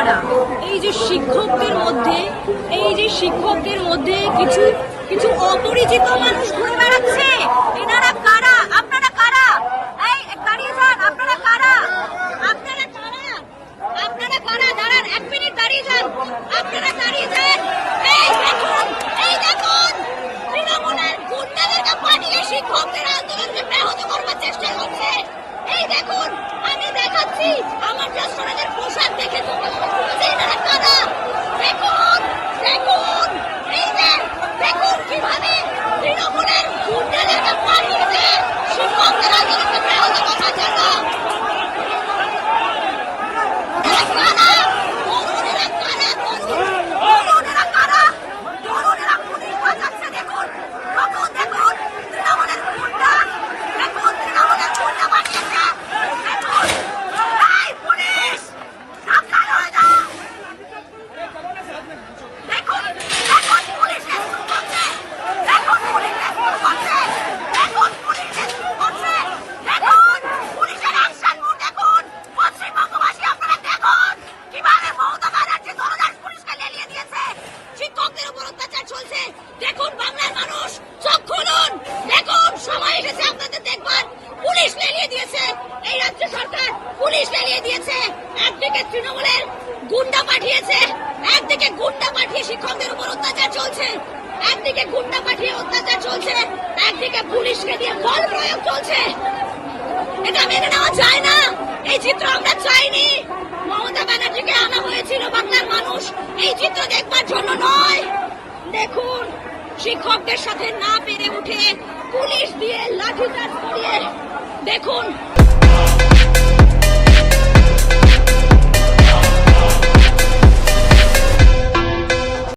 কারা? এই যে শিক্ষকদের মধ্যে কিছু কিছু অপরিচিত মানুষ ঘুরে বেড়াচ্ছে। এনারা কারা? আপনারা কারা? এই দাঁড়িয়ে যান, আপনারা কারা? আপনারা কারা? আপনারা কারা? দাঁড়ান, 1 মিনিট দাঁড়িয়ে যান। আপনারা দাঁড়িয়ে যান। এই দেখুন তৃণমূলের গুন্ডাদেরকে পাঠিয়ে শিক্ষকদের আন্দোলনকে ব্যাহত করবার চেষ্টা করছে। এই দেখুন, আমি দেখাচ্ছি আমার যশোরের পোশাক দেখে তোমরা বুঝতে এনারা কারা। দেখুন দেখুন, এই যে দেখুন কিভাবে তৃণমূলের গুন্ডাদেরকে পাঠিয়েছে শিক্ষকদের আন্দোলনকে ব্যাহত করবার জন্য। দেখুন বাংলার মানুষ, চোখ খুলুন, দেখুন সময় এসেছে আপনাদের দেখবার। পুলিশ লেলিয়ে দিয়েছে এই রাজ্য সরকার, পুলিশ লেলিয়ে দিয়েছে। একদিকে তৃণমূলের গুন্ডা পাঠিয়েছে, একদিকে গুন্ডা পাঠিয়ে শিক্ষকদের উপর অত্যাচার চলছে, একদিকে গুন্ডা পাঠিয়ে অত্যাচার চলছে, একদিকে পুলিশকে দিয়ে বল প্রয়োগ চলছে। এটা মেনে নেওয়া যায় না। এই চিত্র আমরা চাইনি। মমতা ব্যানার্জিকে আনা হয়েছিল বাংলার মানুষ এই চিত্র দেখবার জন্য নয়। দেখুন শিক্ষকদের সাথে না পেরে উঠে পুলিশ দিয়ে লাঠিচার্জ করিয়ে দেখুন।